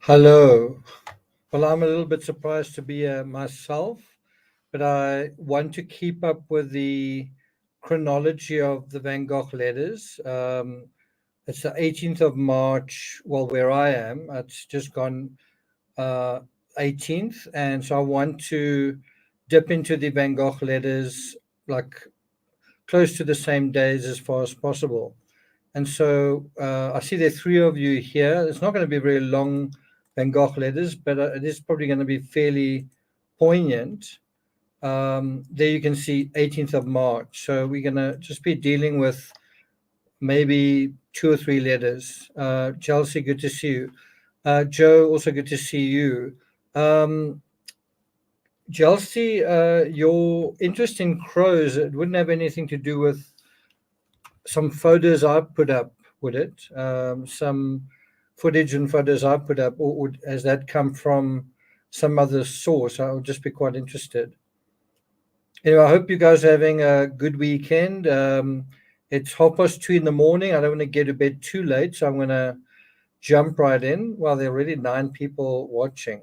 Hello. Well, I'm a little bit surprised to be here myself, but I want to keep up with the chronology of the Van Gogh letters. It's the 18th of March, well, where I am. It's just gone uh, 18th, and so I want to dip into the Van Gogh letters like close to the same days as far as possible. And so I see there are three of you here. It's not going to be very long Van Gogh letters, but it is probably going to be fairly poignant. There you can see 18th of March. So we're going to just be dealing with maybe two or three letters. Chelsea, good to see you. Joe, also good to see you. Um, Chelsea, your interest in crows, it wouldn't have anything to do with some photos I put up, would it? Some footage and photos I put up, or has that come from some other source? I would just be quite interested. Anyway, I hope you guys are having a good weekend. It's 2:30 in the morning. I don't want to get to bed too late, so I'm going to jump right in. Well, there are already nine people watching.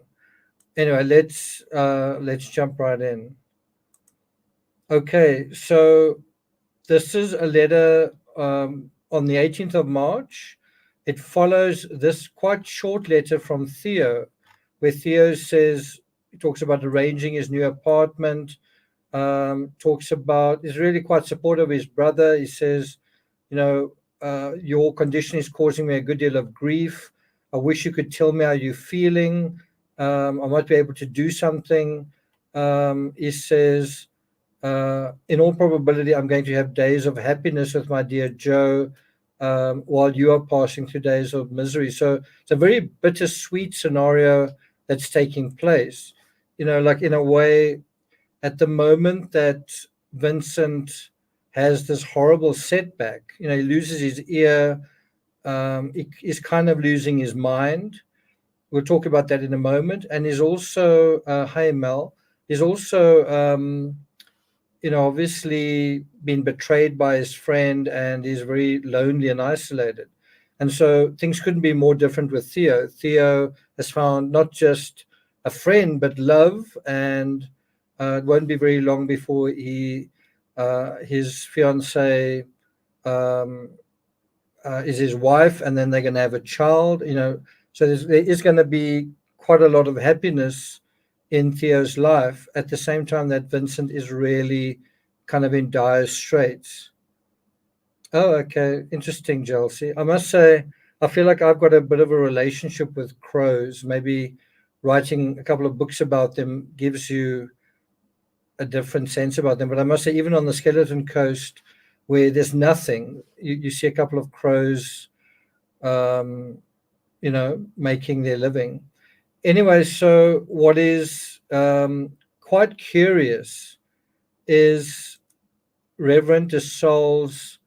Anyway, let's jump right in. Okay, so this is a letter on the 18th of March. It follows this quite short letter from Theo, where Theo says, he talks about arranging his new apartment, talks about, is really quite supportive of his brother. He says, you know, your condition is causing me a good deal of grief. I wish you could tell me how you're feeling. I might be able to do something. He says, in all probability, I'm going to have days of happiness with my dear Joe, while you are passing through days of misery. So it's a very bittersweet scenario that's taking place. Like in a way, at the moment that Vincent has this horrible setback, he loses his ear, he's kind of losing his mind. We'll talk about that in a moment. And he's also, hi Mel, he's also, obviously been betrayed by his friend and is very lonely and isolated. And so things couldn't be more different with Theo. Theo has found not just a friend, but love. And it won't be very long before his fiancee um, is his wife, and then they're going to have a child. So there is going to be quite a lot of happiness in Theo's life at the same time that Vincent is really kind of in dire straits. Oh, okay. Interesting, Chelsea. I must say, I feel like I've got a bit of a relationship with crows. Maybe writing a couple of books about them gives you a different sense about them. But I must say, even on the Skeleton Coast, where there's nothing, you see a couple of crows, um, making their living. Anyway, so what is quite curious is Reverend de Saul's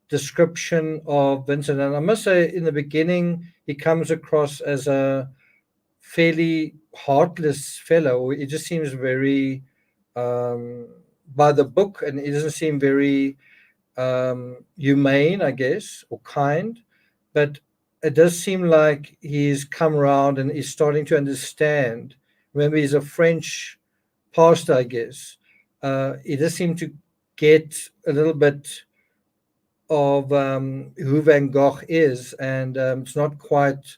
description of Vincent. And I must say, in the beginning, he comes across as a fairly heartless fellow. He just seems very, um, by the book, and he doesn't seem very humane, I guess, or kind. But it does seem like he's come around and he's starting to understand. Remember, he's a French pastor, I guess. He does seem to get a little bit of who Van Gogh is, and it's not quite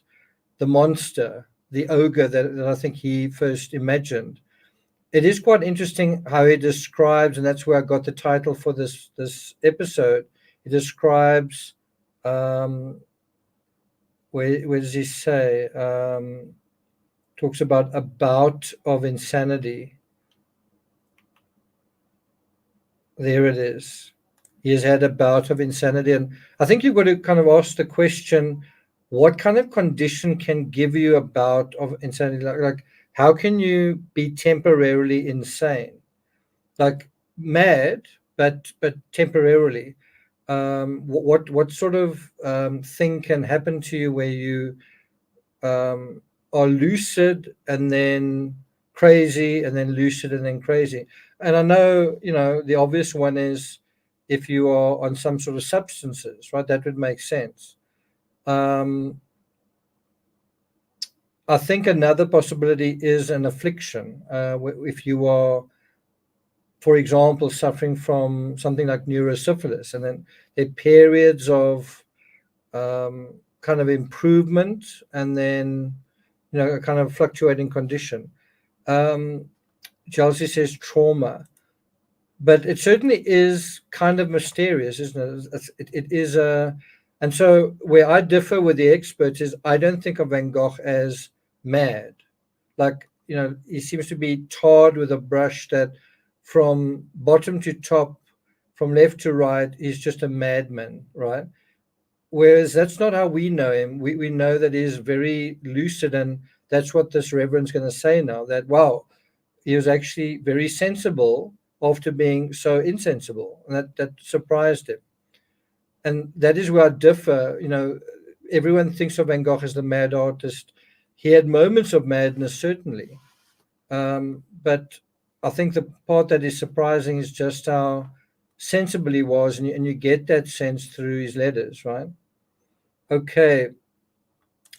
the monster, the ogre that I think he first imagined. It is quite interesting how he describes, and that's where I got the title for this episode. He describes, um, where does he say? Talks about a bout of insanity. There it is. He has had a bout of insanity, and I think you've got to kind of ask the question: what kind of condition can give you a bout of insanity? Like how can you be temporarily insane? Like mad, but temporarily. What sort of thing can happen to you where you are lucid and then crazy and then lucid and then crazy? And I know, the obvious one is if you are on some sort of substances, right? That would make sense. Um, I think another possibility is an affliction. If you are, for example, suffering from something like neurosyphilis, and then there are periods of kind of improvement, and then a kind of fluctuating condition. Um, Chelsea says trauma, but it certainly is kind of mysterious, isn't it? It is a, and so where I differ with the experts is I don't think of Van Gogh as mad. Like, he seems to be tarred with a brush that from bottom to top, from left to right, he's just a madman, right? Whereas that's not how we know him. We know that he's very lucid, and that's what this reverend's going to say now, that, wow, he was actually very sensible after being so insensible. And that surprised him. And that is where I differ. Everyone thinks of Van Gogh as the mad artist. He had moments of madness, certainly. But I think the part that is surprising is just how sensible he was. And you get that sense through his letters, right? Okay,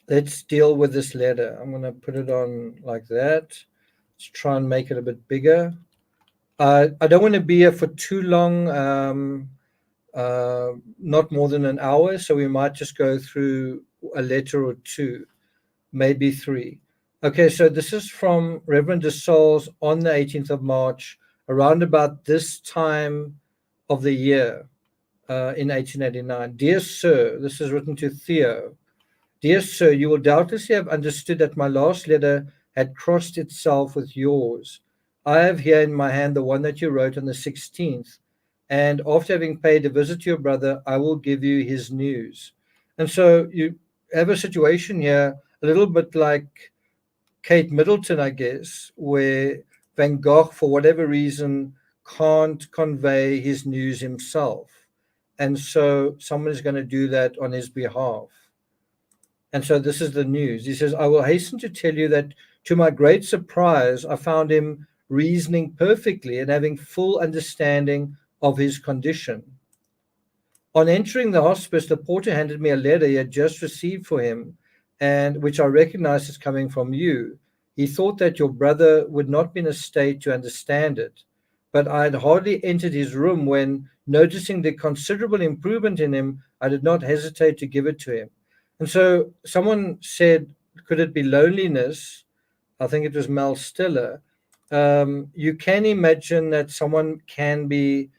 let's deal with this letter. I'm going to put it on like that. Let's try and make it a bit bigger. I don't want to be here for too long, not more than an hour, so we might just go through a letter or two, maybe three. Okay, so this is from Reverend de Saules on the 18th of March, around about this time of the year, in 1889. Dear Sir, this is written to Theo. Dear Sir, you will doubtlessly have understood that my last letter had crossed itself with yours. I have here in my hand the one that you wrote on the 16th, and after having paid a visit to your brother, I will give you his news. And so you have a situation here, a little bit like Kate Middleton, I guess, where Van Gogh, for whatever reason, can't convey his news himself. And so someone is going to do that on his behalf. And so this is the news. He says, I will hasten to tell you that to my great surprise, I found him reasoning perfectly and having full understanding of his condition. On entering the hospice, the porter handed me a letter he had just received for him, and which I recognized as coming from you. He thought that your brother would not be in a state to understand it, but I had hardly entered his room when, noticing the considerable improvement in him, I did not hesitate to give it to him. And so someone said, could it be loneliness? I think it was Mel Stiller. You can imagine that someone can be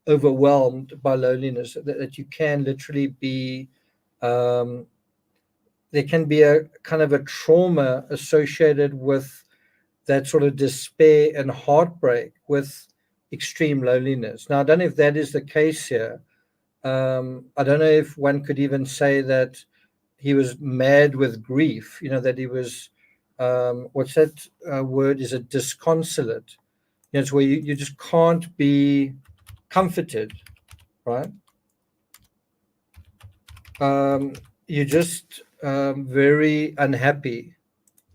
overwhelmed by loneliness, that you can literally be, um, there can be a kind of a trauma associated with that sort of despair and heartbreak with extreme loneliness. Now, I don't know if that is the case here. I don't know if one could even say that he was mad with grief, that he was, what's that word? Is it disconsolate? It's where you just can't be comforted, right? You're just very unhappy,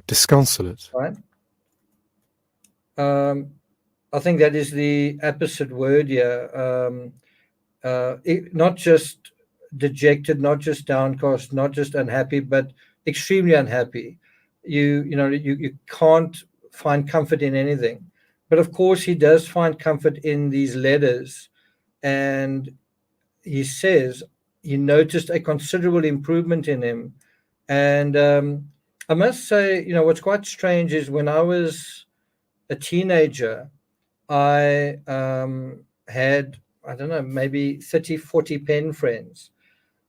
Disconsolate. right? Um, I think that is the opposite word here. Not just dejected, not just downcast, not just unhappy, but extremely unhappy. You can't find comfort in anything. But of course, he does find comfort in these letters, and he says he noticed a considerable improvement in him. And I must say, what's quite strange is when I was a teenager, I had, I don't know, maybe 30, 40 pen friends.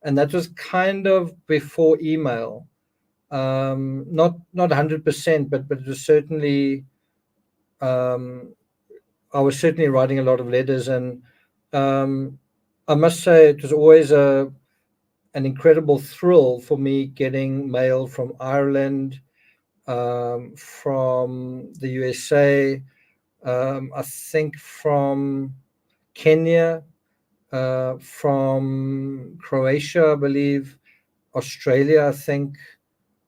And that was kind of before email. Not 100%, but it was certainly, um, I was certainly writing a lot of letters. And um, I must say it was always an incredible thrill for me getting mail from Ireland, from the USA, I think from Kenya, from Croatia, I believe, Australia, I think,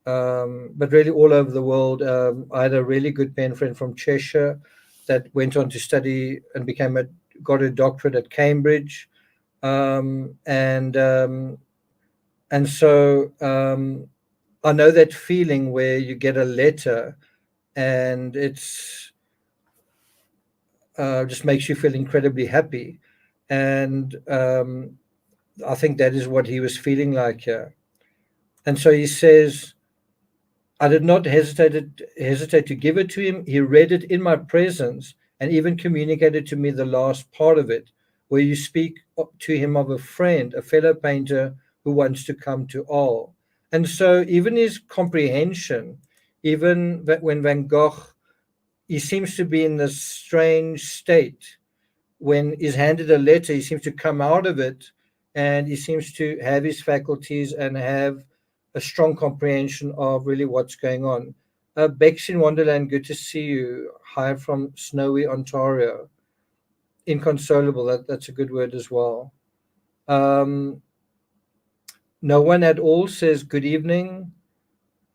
but really all over the world. I had a really good pen friend from Cheshire that went on to study and got a doctorate at Cambridge, um, and um, and so I know that feeling where you get a letter and it's just makes you feel incredibly happy. And I think that is what he was feeling like here. And so he says, I did not hesitate to give it to him. He read it in my presence and even communicated to me the last part of it, where you speak to him of a friend, a fellow painter who wants to come to all. And so even his comprehension, even when Van Gogh, he seems to be in this strange state when he's handed a letter, he seems to come out of it and he seems to have his faculties and have a strong comprehension of really what's going on. Bex in Wonderland, good to see you. Hi from snowy Ontario. Inconsolable, that's a good word as well. Um, no one at all says good evening.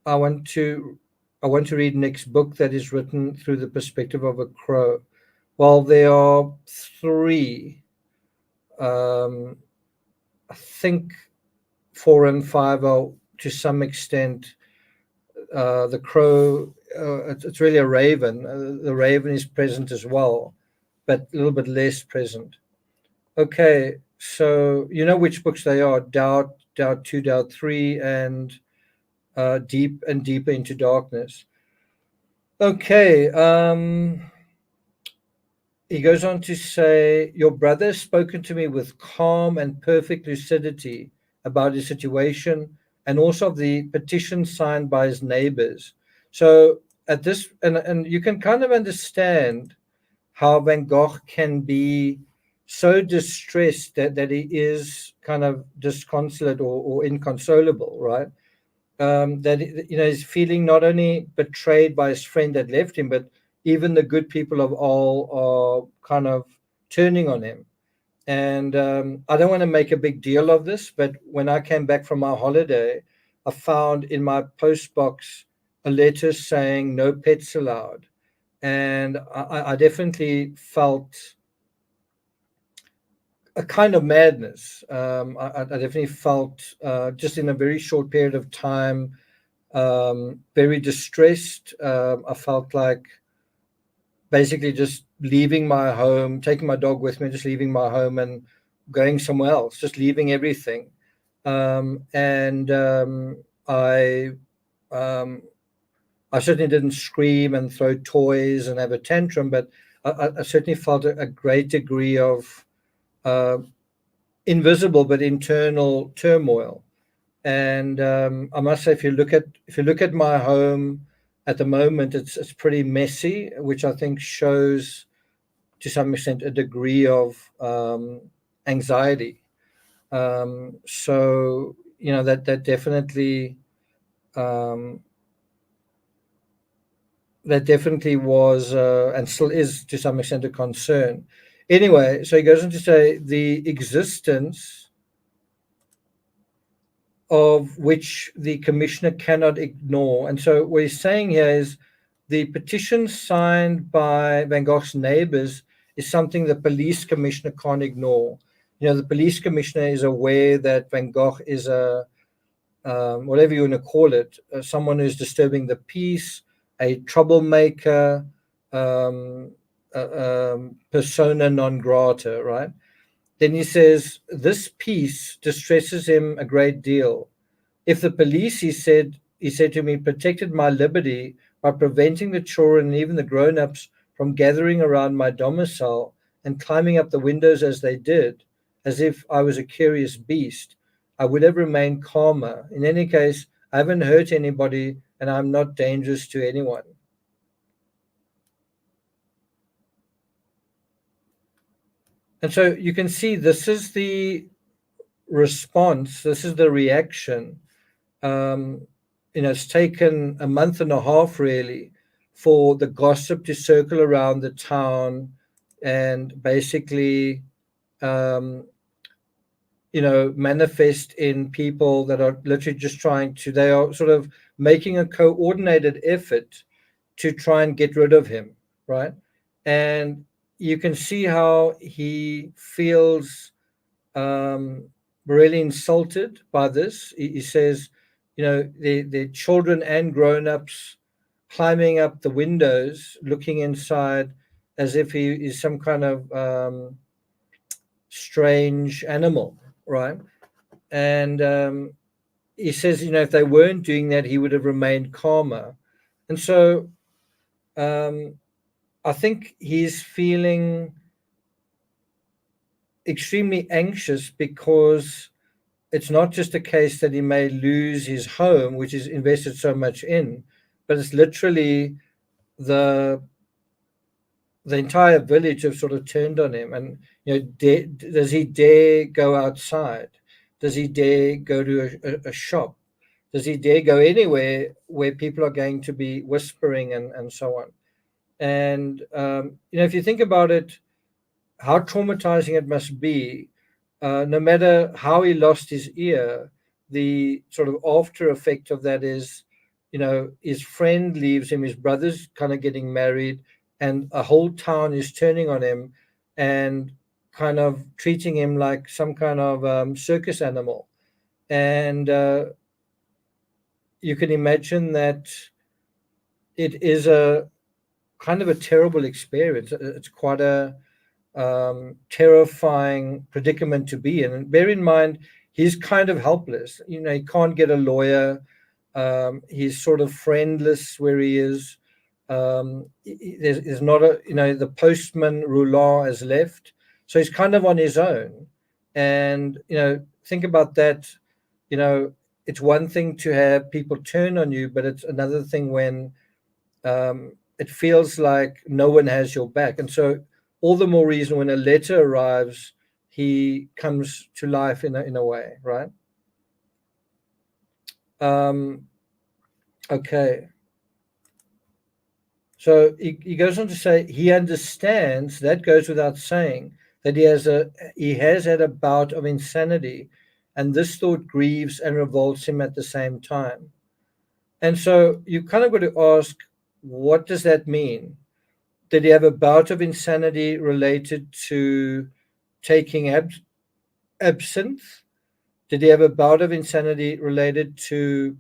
I want to I want to read Nick's book that is written through the perspective of a crow. Well, there are three. Um, I think 4 and 5 are to some extent the crow. It's really a raven. The raven is present as well, but a little bit less present. Okay, so you know which books they are: Doubt, Doubt Two, Doubt Three, and Deep and Deeper into Darkness. Okay. He goes on to say, your brother has spoken to me with calm and perfect lucidity about his situation and also of the petition signed by his neighbors. So at this, and you can kind of understand how Van Gogh can be so distressed that he is kind of disconsolate or inconsolable, right? That he's feeling not only betrayed by his friend that left him, but even the good people of all are kind of turning on him. And I don't want to make a big deal of this, but when I came back from my holiday, I found in my post box a letter saying no pets allowed, and I definitely felt a kind of madness. I definitely felt just in a very short period of time very distressed. I felt like basically just leaving my home, taking my dog with me, just leaving my home and going somewhere else, just leaving everything. And um, I certainly didn't scream and throw toys and have a tantrum, but I certainly felt a great degree of uh, invisible but internal turmoil. And I must say, if you look at my home at the moment, it's pretty messy, which I think shows to some extent a degree of anxiety. So um, that definitely was and still is to some extent a concern. Anyway, so he goes on to say the existence of which the commissioner cannot ignore. And so what he's saying here is the petition signed by Van Gogh's neighbors is something the police commissioner can't ignore. The police commissioner is aware that Van Gogh is a whatever you want to call it, someone who's disturbing the peace, a troublemaker, persona non grata, right? Then he says, this piece distresses him a great deal. If the police, he said to me, protected my liberty by preventing the children and even the grown-ups from gathering around my domicile and climbing up the windows as they did, as if I was a curious beast, I would have remained calmer. In any case, I haven't hurt anybody and I'm not dangerous to anyone. And so you can see this is the response, this is the reaction. Um, it's taken a month and a half really for the gossip to circle around the town and basically, um, manifest in people that are literally just they are sort of making a coordinated effort to try and get rid of him, right? And you can see how he feels really insulted by this. He says, their children and grown-ups climbing up the windows, looking inside as if he is some kind of strange animal, right? And he says, if they weren't doing that, he would have remained calmer. And so um, I think he's feeling extremely anxious because it's not just a case that he may lose his home, which he's invested so much in, but it's literally the the entire village have sort of turned on him. And does he dare go outside? Does he dare go to a shop? Does he dare go anywhere where people are going to be whispering and so on? And if you think about it, how traumatizing it must be, no matter how he lost his ear, the sort of after effect of that is, his friend leaves him, his brother's kind of getting married, and a whole town is turning on him and kind of treating him like some kind of circus animal. And you can imagine that it is a kind of a terrible experience. It's quite a terrifying predicament to be in. And bear in mind, he's kind of helpless. He can't get a lawyer. He's sort of friendless where he is. There's not the postman Roulin has left, so he's kind of on his own. And think about that. It's one thing to have people turn on you, but it's another thing when it feels like no one has your back. And so all the more reason when a letter arrives, he comes to life in a way, right? Okay. So he goes on to say he understands, that goes without saying, that he has had a bout of insanity, and this thought grieves and revolts him at the same time. And so you kind of got to ask, what does that mean? Did he have a bout of insanity related to taking absinthe? Did he have a bout of insanity related to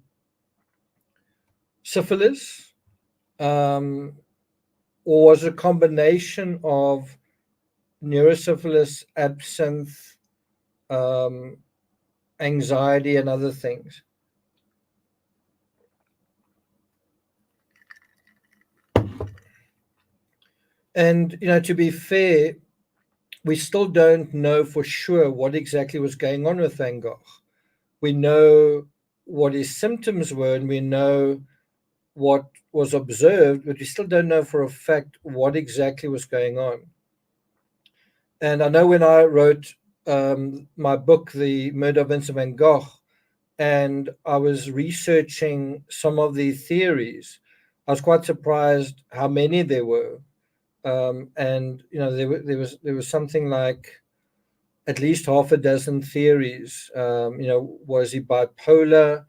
syphilis? Or was it a combination of neurosyphilis, absinthe, um, anxiety, and other things? And, to be fair, we still don't know for sure what exactly was going on with Van Gogh. We know what his symptoms were, and we know what was observed, but we still don't know for a fact what exactly was going on. And I know when I wrote my book, The Murder of Vincent van Gogh, and I was researching some of the theories, I was quite surprised how many there were. And there was something like at least half a dozen theories. Was he bipolar?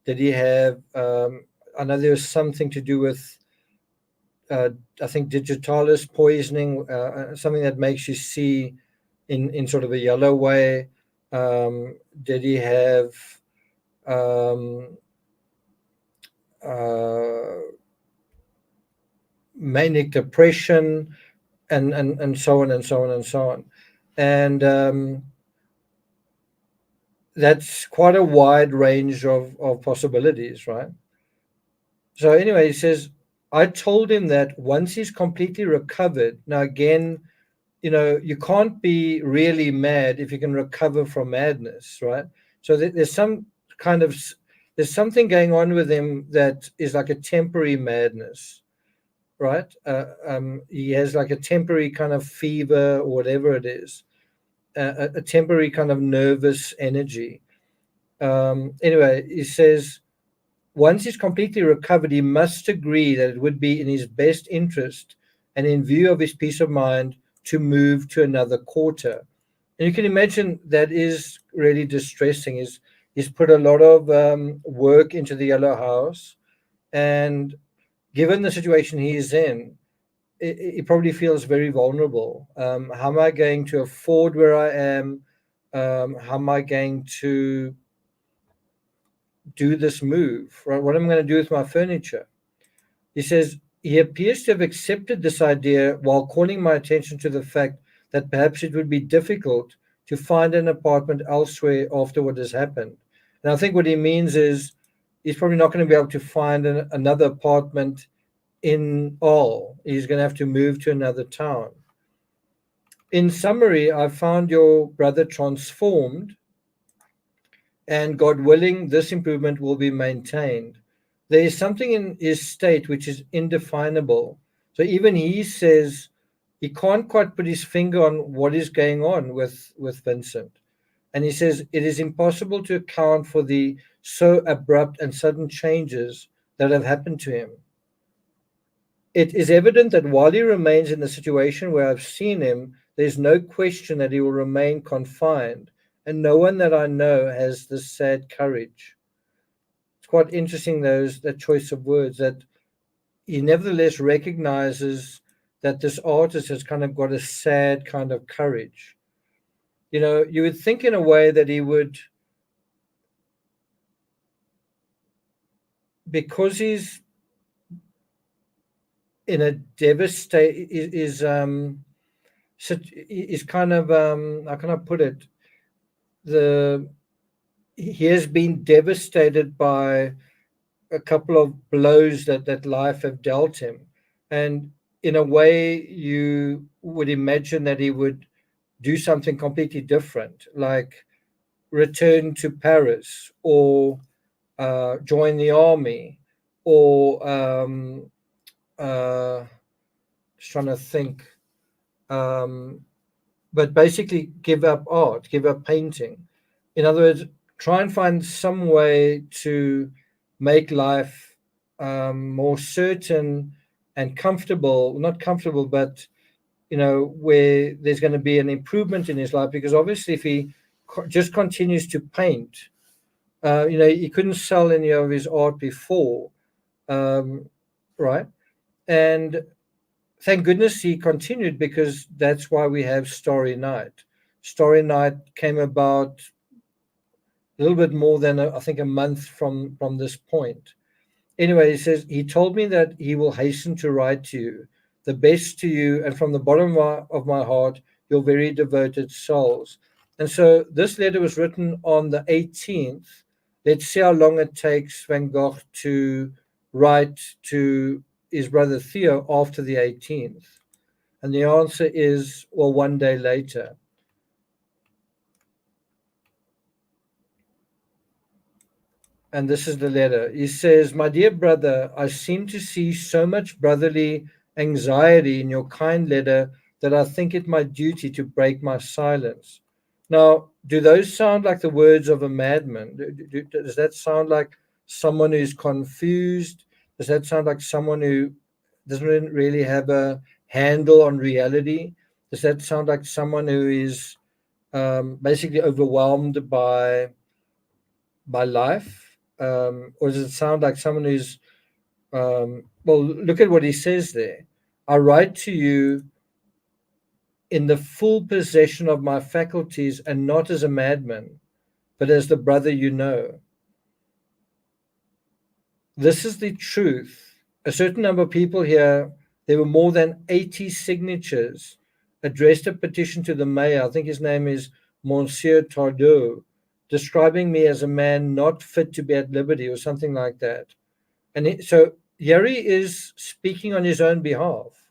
Did he have? I know there was something to do with. I think digitalis poisoning, something that makes you see in sort of a yellow way. Did he have uh, manic depression, and so on and so on and so on? And that's quite a wide range of possibilities, right? So anyway, he says, I told him that once he's completely recovered, now again, you can't be really mad if you can recover from madness, right? So there's some kind of there's something going on with him that is like a temporary madness, right? He has like a temporary kind of fever or whatever it is, a temporary kind of nervous energy. Anyway, he says once he's completely recovered, he must agree that it would be in his best interest and in view of his peace of mind to move to another quarter. And you can imagine that is really distressing. He's put a lot of work into the Yellow House, and given the situation he is in, he probably feels very vulnerable. How am I going to afford where I am? How am I going to do this move? Right? What am I going to do with my furniture? He says he appears to have accepted this idea while calling my attention to the fact that perhaps it would be difficult to find an apartment elsewhere after what has happened. And I think what he means is he's probably not going to be able to find another apartment in all. He's going to have to move to another town. In summary, I found your brother transformed, and God willing, this improvement will be maintained. There is something in his state which is indefinable. So even he says he can't quite put his finger on what is going on with Vincent. And he says it is impossible to account for the so abrupt and sudden changes that have happened to him. It is evident that while he remains in the situation where I've seen him, there's no question that he will remain confined, and no one that I know has this sad courage. It's quite interesting, that choice of words, that he nevertheless recognizes that this artist has kind of got a sad kind of courage. You would think in a way that he would, because he's in a devastate is kind of how can I put it? He has been devastated by a couple of blows that life have dealt him, and in a way you would imagine that he would do something completely different, like return to Paris or join the army or just trying to think. But basically, give up art, give up painting. In other words, try and find some way to make life more certain and comfortable. Not comfortable, but where there's going to be an improvement in his life. Because obviously, if he just continues to paint, he couldn't sell any of his art before, right? And thank goodness he continued, because that's why we have Starry Night. Starry Night came about a little bit more than I think a month from this point. Anyway, he says he told me that he will hasten to write to you, the best to you, and from the bottom of my heart, your very devoted souls. And so this letter was written on the 18th. Let's see how long it takes Van Gogh to write to his brother Theo after the 18th. And the answer is, well, one day later. And this is the letter. He says, "My dear brother, I seem to see so much brotherly anxiety in your kind letter that I think it my duty to break my silence." Now, do those sound like the words of a madman? Does that sound like someone who's confused? Does that sound like someone who doesn't really have a handle on reality? Does that sound like someone who is basically overwhelmed by life? Or does it sound like someone who's, well, look at what he says there. I write to you in the full possession of my faculties and not as a madman, but as the brother you know. This is the truth. A certain number of people here, there were more than 80 signatures, addressed a petition to the mayor. I think his name is Monsieur Tardeau, describing me as a man not fit to be at liberty or something like that. And so Yeri is speaking on his own behalf,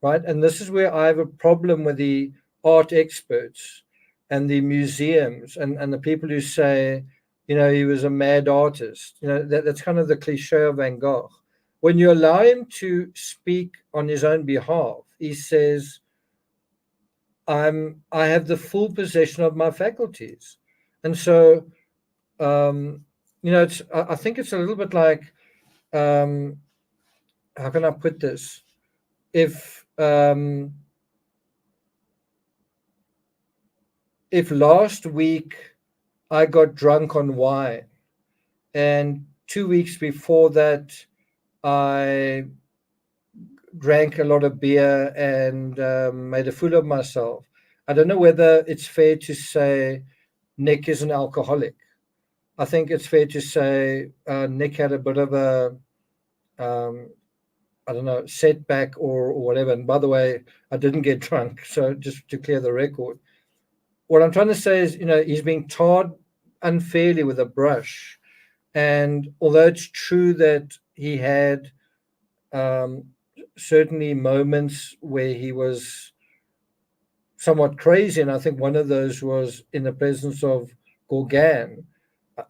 right? And this is where I have a problem with the art experts and the museums and the people who say, he was a mad artist. That's kind of the cliche of Van Gogh. When you allow him to speak on his own behalf, he says, I have the full possession of my faculties. And so, I think it's a little bit like, how can I put this? If last week I got drunk on wine, and 2 weeks before that I drank a lot of beer and made a fool of myself, I don't know whether it's fair to say Nick is an alcoholic. I think it's fair to say Nick had a bit of a um, I don't know, setback or whatever. And by the way, I didn't get drunk, so just to clear the record. What I'm trying to say is, he's being tarred unfairly with a brush. And although it's true that he had um, certainly moments where he was somewhat crazy, and I think one of those was in the presence of Gorgan,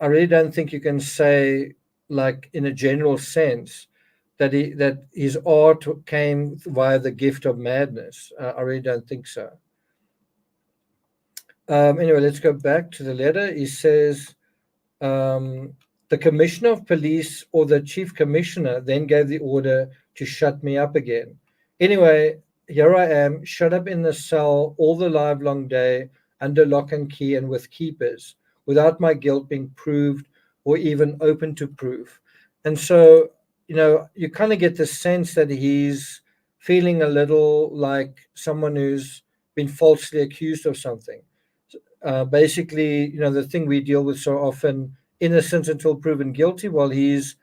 I really don't think you can say, like in a general sense, that his art came via the gift of madness. I really don't think so. Anyway, let's go back to the letter. He says, um, the commissioner of police or the chief commissioner then gave the order to shut me up again. Anyway, here I am, shut up in the cell all the livelong day, under lock and key and with keepers, without my guilt being proved or even open to proof. And so, you kind of get the sense that he's feeling a little like someone who's been falsely accused of something. Basically, the thing we deal with so often, innocent until proven guilty. Well, he's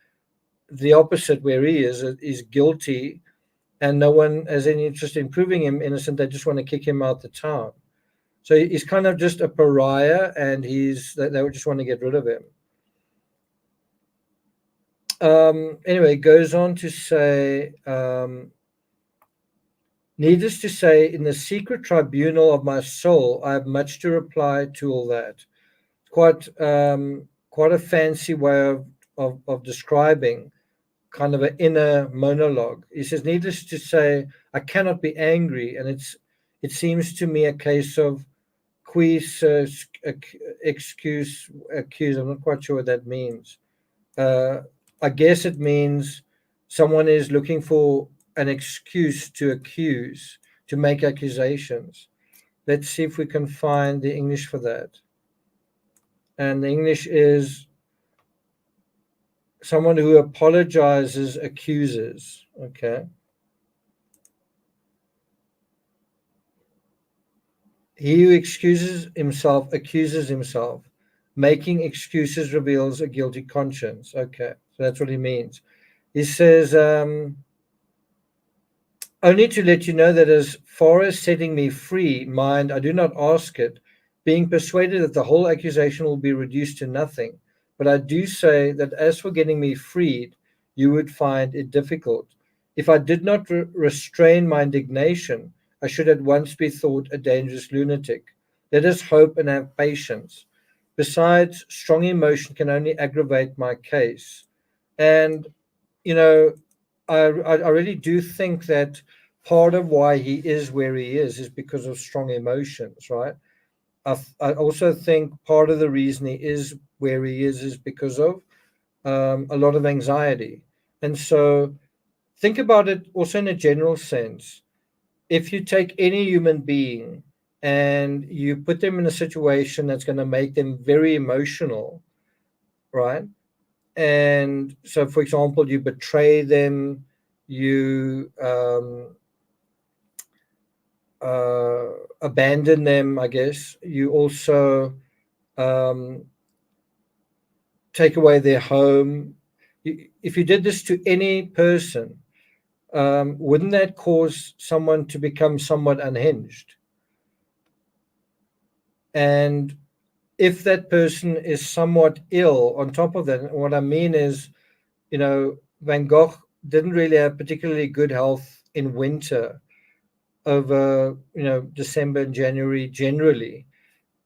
the opposite, where he is guilty, and no one has any interest in proving him innocent. They just want to kick him out the town. So he's kind of just a pariah, and they just want to get rid of him. Anyway, it goes on to say, needless to say, in the secret tribunal of my soul, I have much to reply to all that. Quite a fancy way of describing kind of an inner monologue. He says, needless to say, I cannot be angry, and it seems to me a case of quis excuse accuse. I'm not quite sure what that means. Uh, I guess it means someone is looking for an excuse to accuse, to make accusations. Let's see if we can find the English for that. And the English is someone who apologizes, accuses. Okay. He who excuses himself accuses himself. Making excuses reveals a guilty conscience. Okay. So that's what he means. He says, only to let you know that as far as setting me free, mind, I do not ask it, being persuaded that the whole accusation will be reduced to nothing. But I do say that as for getting me freed, you would find it difficult. If I did not restrain my indignation, I should at once be thought a dangerous lunatic. Let us hope and have patience. Besides, strong emotion can only aggravate my case. And, you know, I really do think that part of why he is where he is because of strong emotions, right? I also think part of the reason he is where he is because of a lot of anxiety. And so think about it also in a general sense. If you take any human being and you put them in a situation that's going to make them very emotional, right? And so, for example, you betray them, you abandon them, I guess. You also um, take away their home. If you did this to any person, wouldn't that cause someone to become somewhat unhinged? And if that person is somewhat ill on top of that, what I mean is, Van Gogh didn't really have particularly good health in winter over, December and January generally.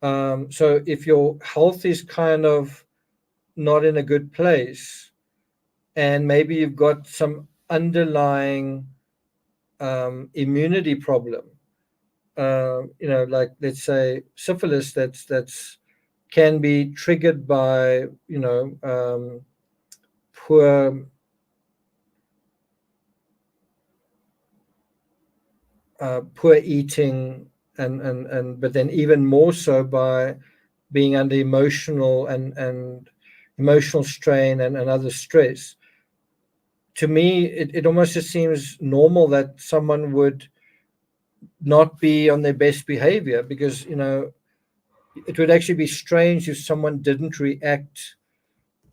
So if your health is kind of not in a good place, and maybe you've got some underlying immunity problem, like let's say syphilis, that's can be triggered by poor poor eating, and but then even more so by being under emotional and emotional strain and other stress. To me, it almost just seems normal that someone would not be on their best behavior, because it would actually be strange if someone didn't react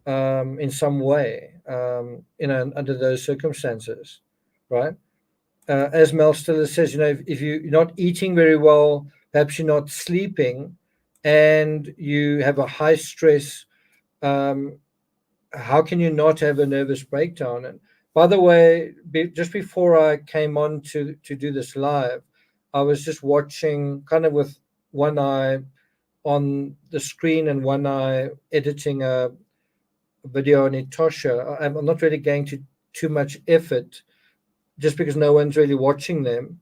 in some way, under those circumstances, right? As Mel Stiller says, if you're not eating very well, perhaps you're not sleeping, and you have a high stress, um, how can you not have a nervous breakdown? And by the way, just before I came on to do this live, I was just watching kind of with one eye on the screen and one eye editing a video on Etosha. I'm not really going to too much effort just because no one's really watching them.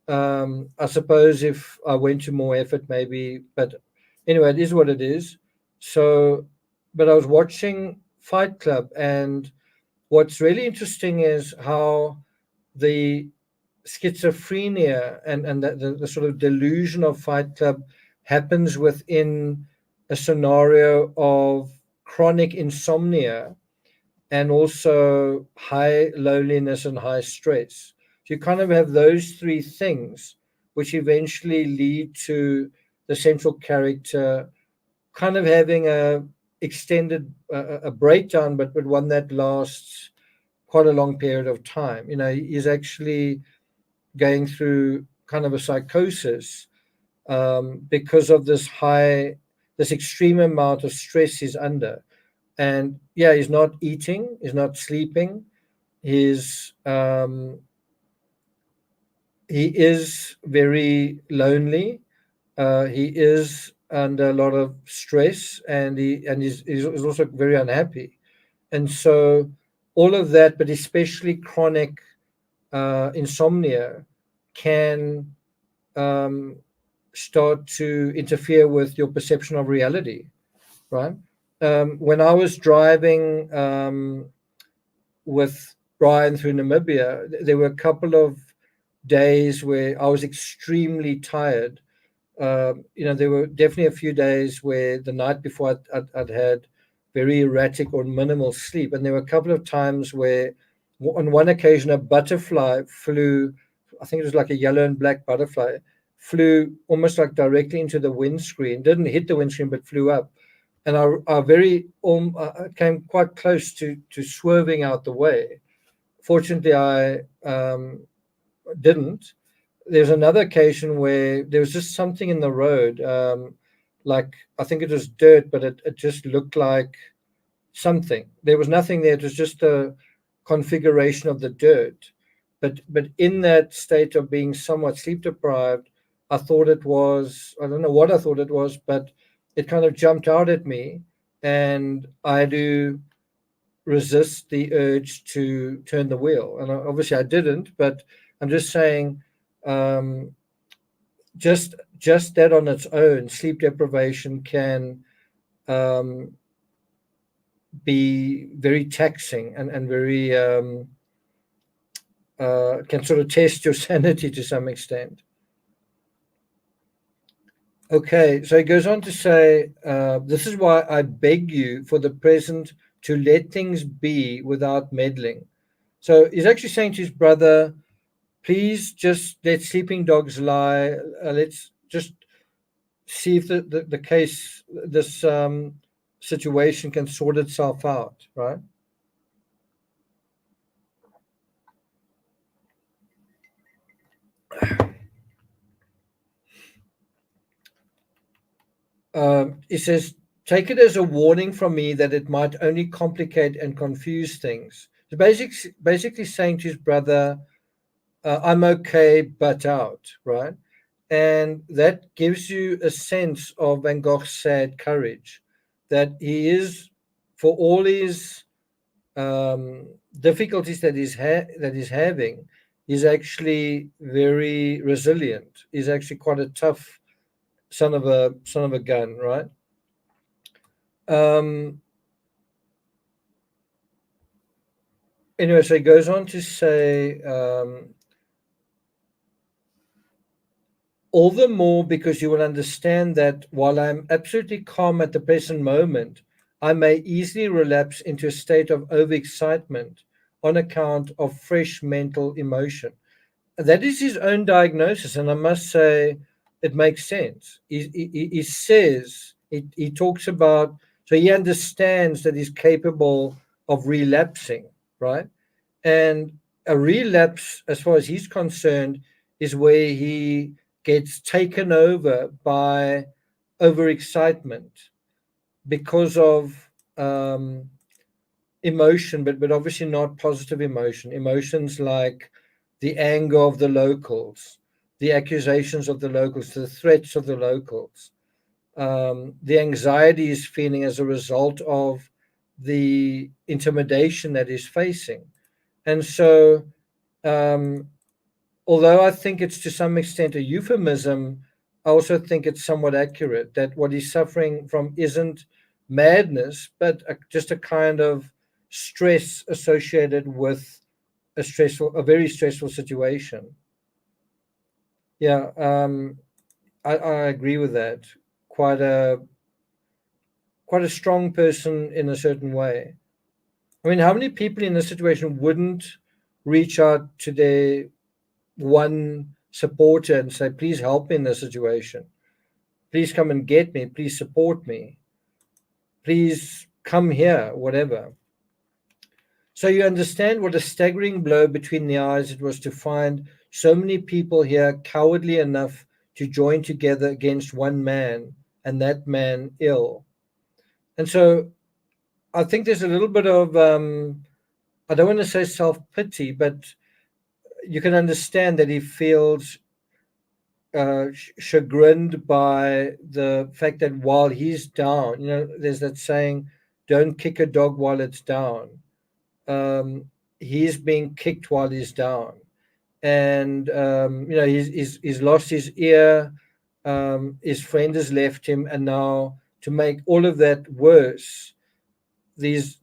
I suppose if I went to more effort, maybe, but anyway, it is what it is. So, but I was watching Fight Club, and what's really interesting is how the schizophrenia and the sort of delusion of Fight Club happens within a scenario of chronic insomnia and also high loneliness and high stress. So you kind of have those three things, which eventually lead to the central character kind of having a extended a breakdown, but one that lasts quite a long period of time. He's actually going through kind of a psychosis because of this extreme amount of stress he's under. And yeah, he's not eating, he's not sleeping, he's he is very lonely. He is under a lot of stress, and he's also very unhappy. And so all of that, but especially chronic insomnia, can um, start to interfere with your perception of reality, right? When I was driving with Brian through Namibia, there were a couple of days where I was extremely tired. There were definitely a few days where the night before I'd had very erratic or minimal sleep. And there were a couple of times where, on one occasion, a butterfly flew, I think it was like a yellow and black butterfly, flew almost like directly into the windscreen, didn't hit the windscreen, but flew up. And I came quite close to swerving out the way. Fortunately, I didn't. There's another occasion where there was just something in the road, like I think it was dirt, but it just looked like something. There was nothing there. It was just a configuration of the dirt. But in that state of being somewhat sleep deprived, I thought it was, I don't know what I thought it was, but it kind of jumped out at me, and I had to resist the urge to turn the wheel. And obviously I didn't, but I'm just saying, um, just that on its own, sleep deprivation can um, be very taxing and very can sort of test your sanity to some extent. Okay, so he goes on to say, this is why I beg you for the present to let things be without meddling. So he's actually saying to his brother, please just let sleeping dogs lie. Let's just see if the case, this situation can sort itself out, right? He says, take it as a warning from me that it might only complicate and confuse things. So basically saying to his brother, I'm okay, but out, right? And that gives you a sense of Van Gogh's sad courage, that he is, for all his difficulties that he's having, he's actually very resilient. He's actually quite a tough son of a gun, right? Um, anyway, so he goes on to say, all the more because you will understand that while I'm absolutely calm at the present moment, I may easily relapse into a state of overexcitement on account of fresh mental emotion. That is his own diagnosis, and I must say it makes sense. He says, he talks about So he understands that he's capable of relapsing, right? And a relapse, as far as he's concerned, is where he gets taken over by overexcitement because of emotion, but obviously not positive emotion. Emotions like the anger of the locals, the accusations of the locals, the threats of the locals, the anxiety he's feeling as a result of the intimidation that he's facing. And so, um, although I think it's to some extent a euphemism, I also think it's somewhat accurate that what he's suffering from isn't madness, but just a kind of stress associated with a very stressful situation. Yeah, I agree with that. Quite a quite a strong person in a certain way. I mean, how many people in this situation wouldn't reach out to their one supporter and say, please help me in this situation. Please come and get me. Please support me. Please come here, whatever. So you understand what a staggering blow between the eyes it was to find so many people here cowardly enough to join together against one man, and that man ill. And so I think there's a little bit of, I don't want to say self pity, but you can understand that he feels chagrined by the fact that while he's down, there's that saying, don't kick a dog while it's down. Um, he's being kicked while he's down. And, he's lost his ear. His friend has left him. And now, to make all of that worse, these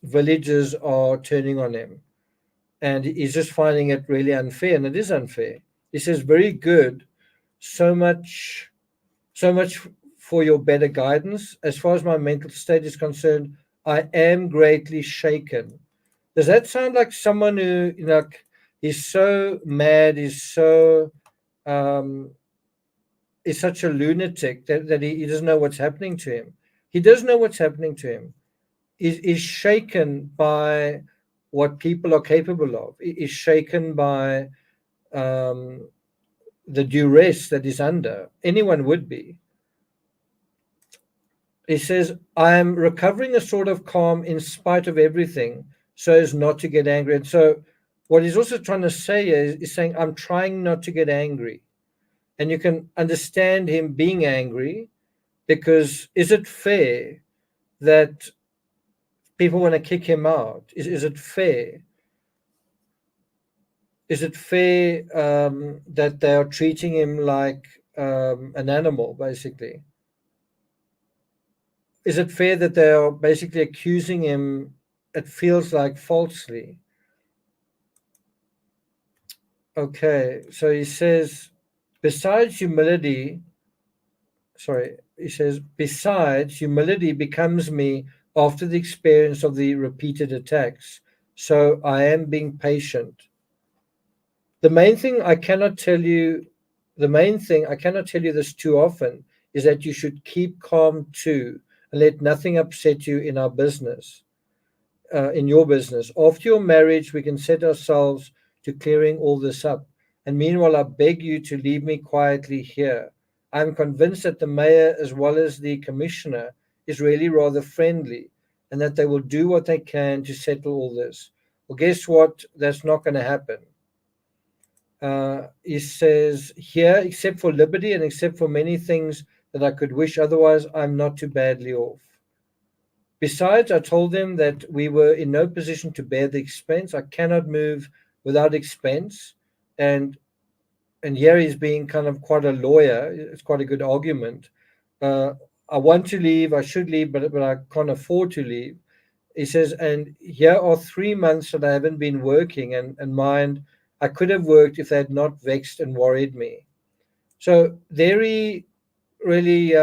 villagers are turning on him. And he's just finding it really unfair. And it is unfair. He says, very good, so much for your better guidance. As far as my mental state is concerned, I am greatly shaken. Does that sound like someone who, is so mad, um, is such a lunatic that he doesn't know what's happening to him? He does know what's happening to him. Is shaken by what people are capable of. Is shaken by um, the duress that he's under. Anyone would be. He says, I am recovering a sort of calm in spite of everything so as not to get angry. And so, what he's also trying to say is saying, I'm trying not to get angry. And you can understand him being angry because is it fair that people want to kick him out? Is it fair? Is it fair that they are treating him like an animal, basically? Is it fair that they are basically accusing him, it feels like falsely? Okay, so he says, besides humility, he says, besides humility becomes me after the experience of the repeated attacks. So I am being patient. The main thing I cannot tell you, the main thing I cannot tell you this too often is that you should keep calm too and let nothing upset you in our business. In your business. After your marriage, we can set ourselves to clearing all this up. And meanwhile, I beg you to leave me quietly here. I'm convinced that the mayor, as well as the commissioner, is really rather friendly and that they will do what they can to settle all this. Well, guess what? That's not going to happen. He says, here, except for liberty and except for many things that I could wish otherwise, I'm not too badly off. Besides, I told them that we were in no position to bear the expense. I cannot move without expense. And here he's being kind of quite a lawyer. It's quite a good argument. Uh, I want to leave, I should leave, but I can't afford to leave. He says, and here are 3 months that I haven't been working, and mind, I could have worked if they had not vexed and worried me. So there he really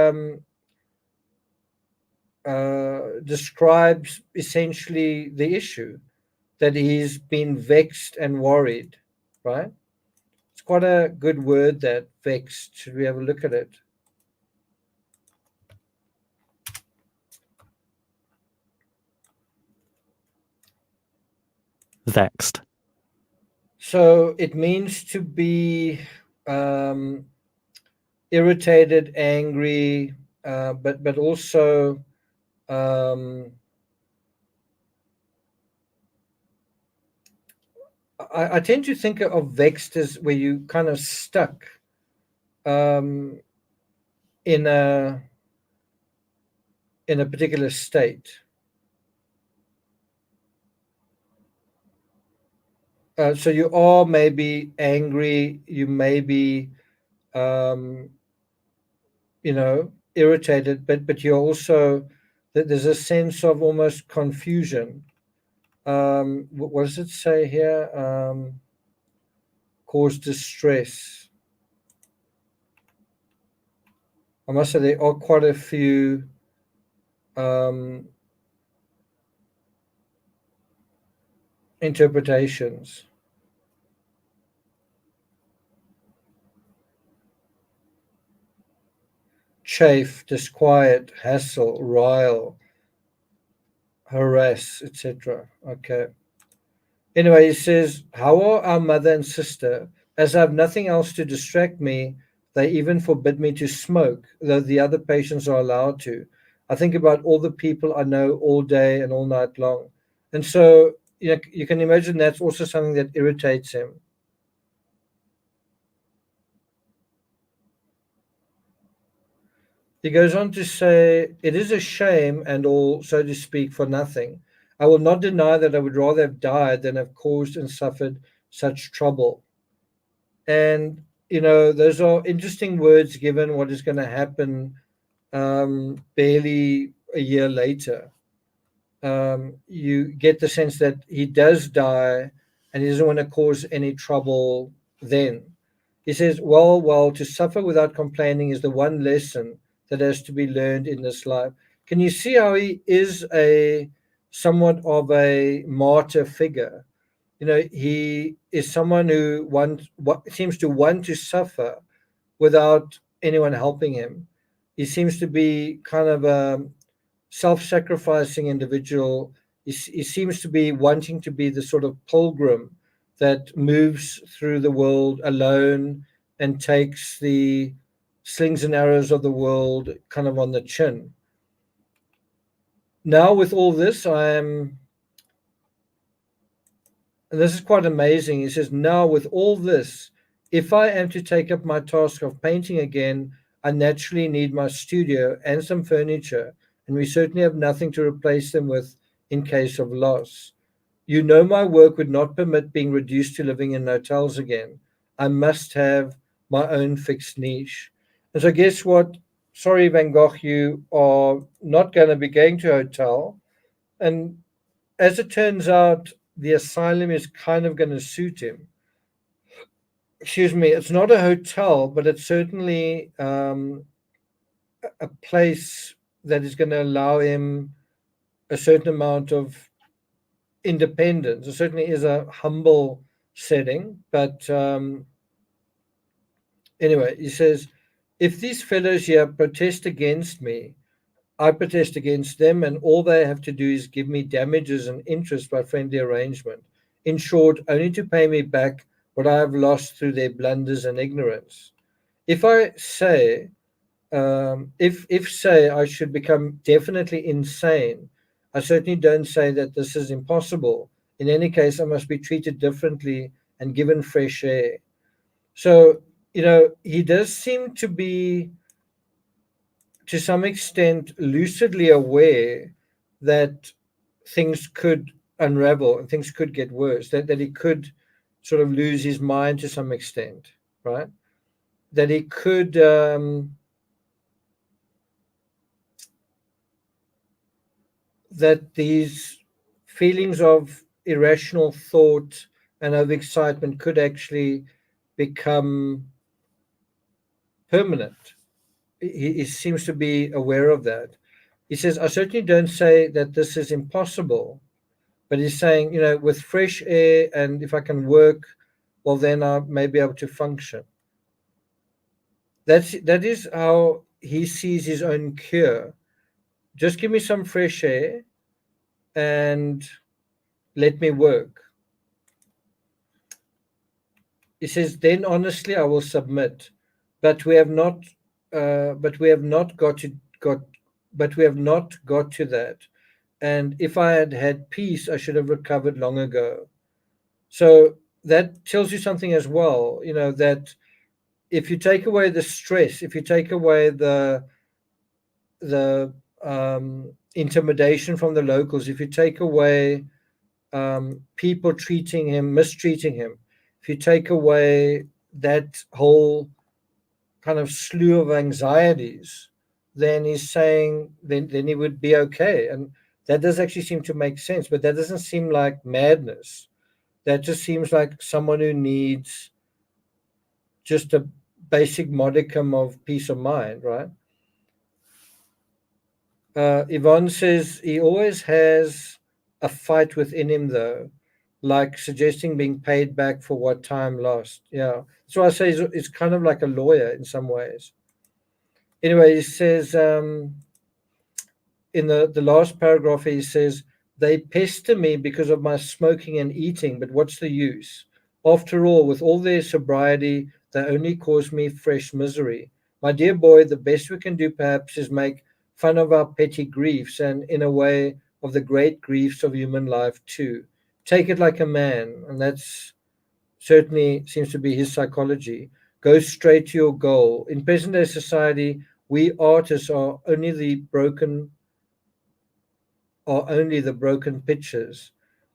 describes essentially the issue that he's been vexed and worried, right? It's quite a good word, that vexed. Should we have a look at it? vexed, So it means to be um, irritated, angry, but also um, I tend to think of vexed as where you kind of stuck um, in a particular state. So you are maybe angry, you may be um, irritated, but you're also that there's a sense of almost confusion. What does it say here? Cause distress. I must say there are quite a few um, interpretations. Chafe, disquiet, hassle, rile, harass, etc. Okay. Anyway, he says, how are our mother and sister? As I have nothing else to distract me, they even forbid me to smoke, though the other patients are allowed to. I think about all the people I know all day and all night long. And so you can imagine that's also something that irritates him. He goes on to say, it is a shame and all, so to speak, for nothing. I will not deny that I would rather have died than have caused and suffered such trouble. And, those are interesting words given what is going to happen barely a year later. You get the sense that he does die and he doesn't want to cause any trouble then. He says, well, to suffer without complaining is the one lesson that has to be learned in this life. Can you see how he is a somewhat of a martyr figure? He is someone who seems to want to suffer without anyone helping him. He seems to be kind of a self-sacrificing individual. He seems to be wanting to be the sort of pilgrim that moves through the world alone and takes the slings and arrows of the world kind of on the chin. Now, with all this, and this is quite amazing. He says, now with all this, if I am to take up my task of painting again, I naturally need my studio and some furniture, and we certainly have nothing to replace them with in case of loss. My work would not permit being reduced to living in hotels again. I must have my own fixed niche. And so, guess what? Sorry, Van Gogh, you are not going to be going to a hotel. And as it turns out, the asylum is kind of going to suit him. Excuse me, it's not a hotel, but it's certainly a place that is going to allow him a certain amount of independence. It certainly is a humble setting, but anyway, he says, if these fellows here protest against me, I protest against them, and all they have to do is give me damages and interest by friendly arrangement. In short, only to pay me back what I have lost through their blunders and ignorance. If I say, if say I should become definitely insane, I certainly don't say that this is impossible. In any case, I must be treated differently and given fresh air. So, he does seem to be to some extent lucidly aware that things could unravel and things could get worse, that he could sort of lose his mind to some extent, right? That he could that these feelings of irrational thought and of excitement could actually become permanent. He seems to be aware of that. He says, I certainly don't say that this is impossible, but he's saying, with fresh air and if I can work, well, then I may be able to function. That is how he sees his own cure. Just give me some fresh air and let me work. He says, then honestly, I will submit, but we have not, but we have not got, but we have not got to that. And if I had had peace, I should have recovered long ago. So that tells you something as well, that if you take away the stress, if you take away the intimidation from the locals, if you take away people treating him, mistreating him, if you take away that whole kind of slew of anxieties, then he's saying then he would be okay. And that does actually seem to make sense, but that doesn't seem like madness. That just seems like someone who needs just a basic modicum of peace of mind, right? Yvonne says he always has a fight within him, though, like suggesting being paid back for what time lost. Yeah, that's why I say it's kind of like a lawyer in some ways. Anyway, he says in the last paragraph, he says, they pester me because of my smoking and eating, but what's the use? After all, with all their sobriety, they only cause me fresh misery. My dear boy, the best we can do perhaps is make fun of our petty griefs and, in a way, of the great griefs of human life too. Take it like a man, and that's certainly seems to be his psychology. Go straight to your goal. In present day society, we artists are only the broken pictures.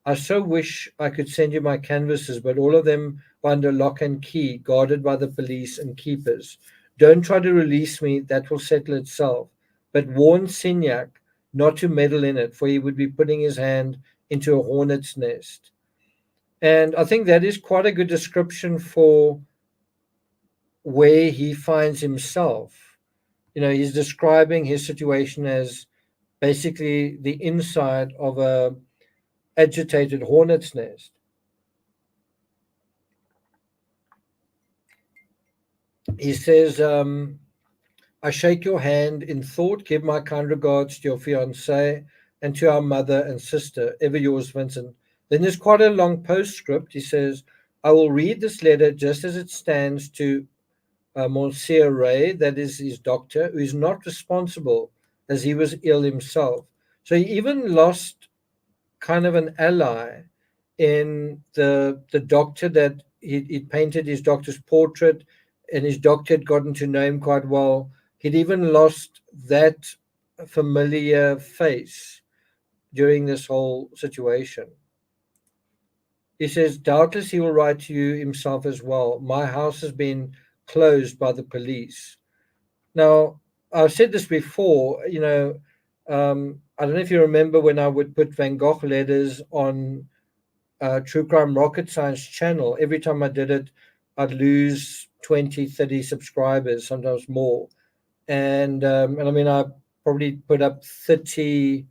I so wish I could send you my canvases, but all of them are under lock and key, guarded by the police and keepers. Don't try to release me, that will settle itself. But warn Signac not to meddle in it, for he would be putting his hand into a hornet's nest. And I think that is quite a good description for where he finds himself. He's describing his situation as basically the inside of a agitated hornet's nest. He says, I shake your hand in thought, give my kind regards to your fiancée and to our mother and sister. Ever yours, Vincent. Then there's quite a long postscript. He says, I will read this letter just as it stands to Monsieur Ray, that is his doctor, who is not responsible as he was ill himself. So he even lost kind of an ally in the doctor that he painted his doctor's portrait, and his doctor had gotten to know him quite well. He'd even lost that familiar face during this whole situation. He says, doubtless he will write to you himself as well. My house has been closed by the police. Now, I've said this before, I don't know if you remember when I would put Van Gogh letters on True Crime Rocket Science channel. Every time I did it, I'd lose 20, 30 subscribers, sometimes more. And I mean, I probably put up 30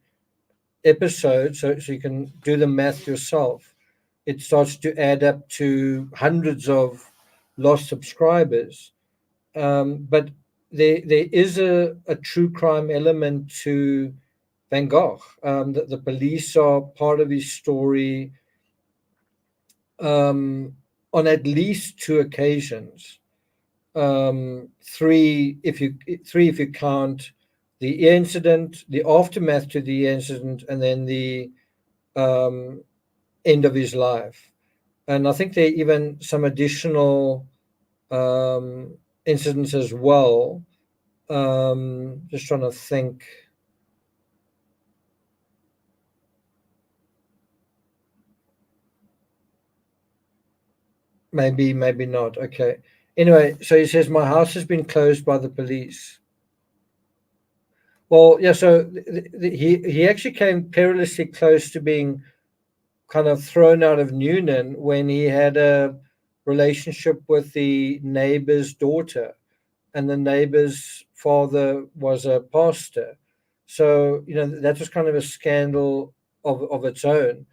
episodes, so you can do the math yourself. It starts to add up to hundreds of lost subscribers. But there is a true crime element to Van Gogh. The police are part of his story on at least two occasions. Three if you count the ear incident, the aftermath to the ear incident, and then the um, end of his life. And I think there are even some additional incidents as well. Just trying to think. Maybe not. Okay. Anyway, so he says, my house has been closed by the police. Well, yeah, so he actually came perilously close to being kind of thrown out of Noonan when he had a relationship with the neighbor's daughter, and the neighbor's father was a pastor. So, that was kind of a scandal of its own.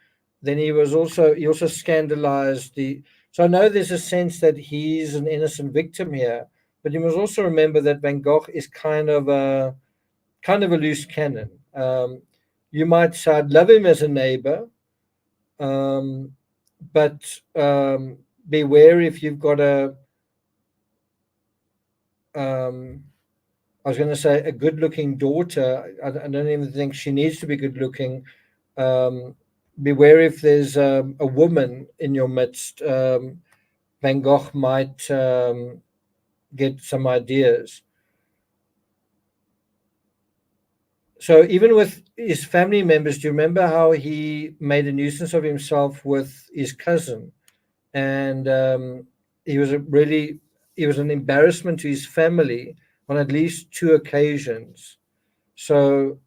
Then he also scandalized the. So I know there's a sense that he's an innocent victim here, but you must also remember that Van Gogh is kind of a loose cannon. You might say I'd love him as a neighbor, um, but beware if you've got a um, I was going to say a good-looking daughter. I don't even think she needs to be good-looking. Um, Beware if there's a woman in your midst. Van Gogh might get some ideas. So even with his family members, do you remember how he made a nuisance of himself with his cousin? And he was a really he was an embarrassment to his family on at least two occasions. So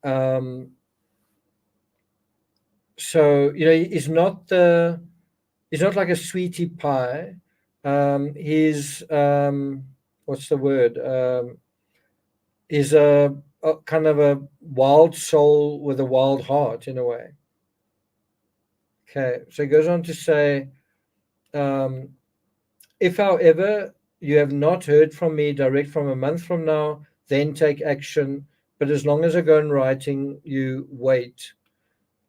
he's not like a sweetie pie. He's what's the word? He's a kind of a wild soul with a wild heart in a way. Okay, so he goes on to say, um, if, however, you have not heard from me direct from a month from now, then take action. But as long as I go on writing, you wait.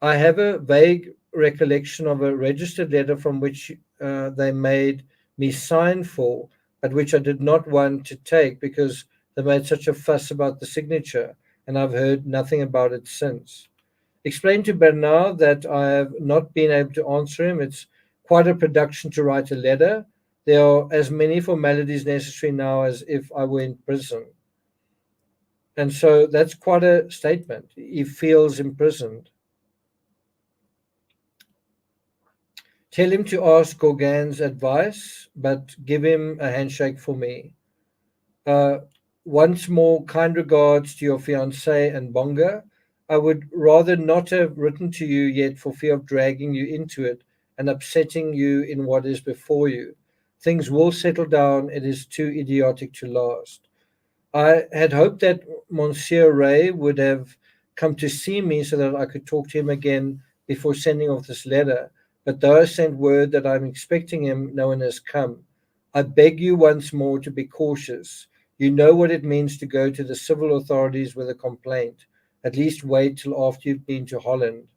I have a vague recollection of a registered letter from which they made me sign for, but which I did not want to take because they made such a fuss about the signature, and I've heard nothing about it since. Explain to Bernard that I have not been able to answer him. It's quite a production to write a letter. There are as many formalities necessary now as if I were in prison. And so that's quite a statement. He feels imprisoned. Tell him to ask Gauguin's advice, but give him a handshake for me. Uh, Once more, kind regards to your fiancée and Bonga. I would rather not have written to you yet for fear of dragging you into it and upsetting you in what is before you. Things will settle down. It is too idiotic to last. I had hoped that Monsieur Ray would have come to see me so that I could talk to him again before sending off this letter. But though I sent word that I'm expecting him, no one has come. I beg you once more to be cautious. You know what it means to go to the civil authorities with a complaint. At least wait till after you've been to Holland.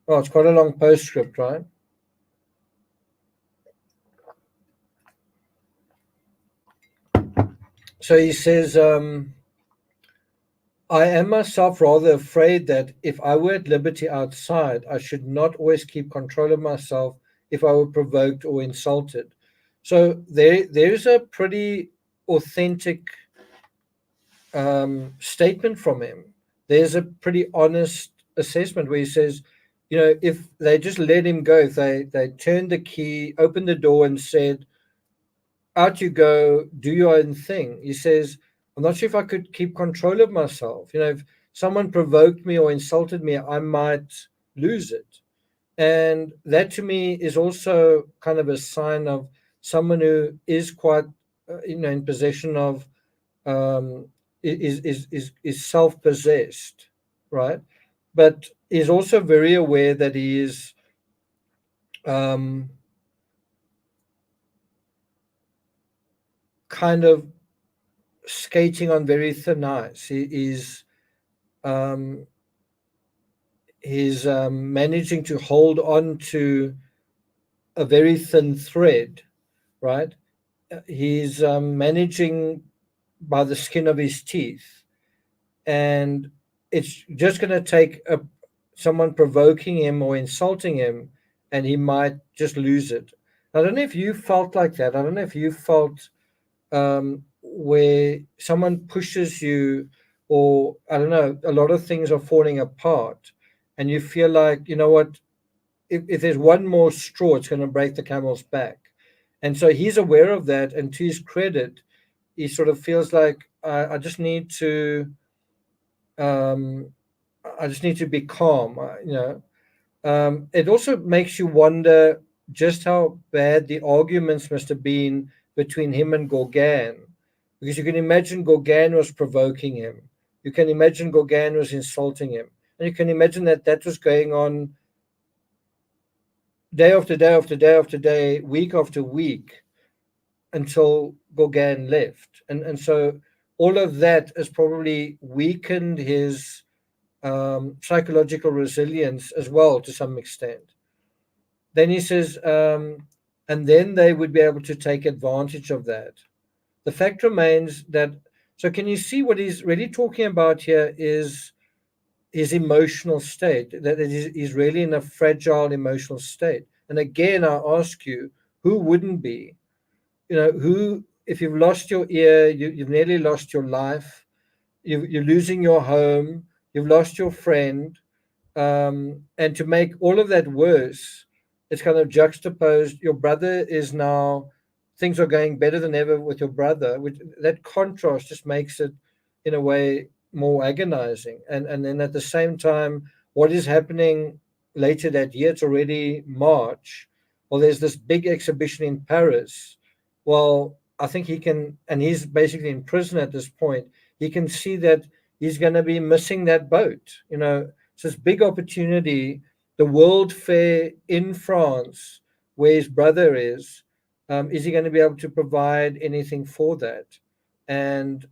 Oh, it's quite a long postscript, right? So he says, I am myself rather afraid that if I were at liberty outside, I should not always keep control of myself if I were provoked or insulted. So there's a pretty authentic statement from him. There's a pretty honest assessment where he says, if they just let him go, if they turned the key, opened the door, and said, out you go, do your own thing. He says, I'm not sure if I could keep control of myself. If someone provoked me or insulted me, I might lose it. And that to me is also kind of a sign of someone who is quite, in possession of, is self-possessed, right? But is also very aware that he is um, kind of skating on very thin ice. Um, he's managing to hold on to a very thin thread, right? He's managing by the skin of his teeth, and it's just going to take someone provoking him or insulting him, and he might just lose it. I don't know if you felt like that. I don't know if you felt where someone pushes you, or I don't know, a lot of things are falling apart, and you feel like, you know what, if there's one more straw, it's going to break the camel's back. And so he's aware of that, and to his credit, he sort of feels like I just need to, um, I just need to be calm. It also makes you wonder just how bad the arguments must have been between him and Gauguin, because you can imagine Gauguin was provoking him. You can imagine Gauguin was insulting him. And you can imagine that that was going on day after day after day after day, week after week, until Gauguin left. And so all of that has probably weakened his psychological resilience as well to some extent. Then he says, and then they would be able to take advantage of that. The fact remains that, so can you see what he's really talking about here is his emotional state, that he's really in a fragile emotional state. And again, I ask you, who wouldn't be? Who, if you've lost your ear, you've nearly lost your life, you're losing your home, you've lost your friend, and to make all of that worse, it's kind of juxtaposed. Your brother is now, things are going better than ever with your brother, which that contrast just makes it, in a way, more agonizing. And then at the same time, what is happening later that year? It's already March. Well, there's this big exhibition in Paris. Well, I think he can, and he's basically in prison at this point. He can see that he's going to be missing that boat. So this big opportunity, the World Fair in France, where his brother is he going to be able to provide anything for that? And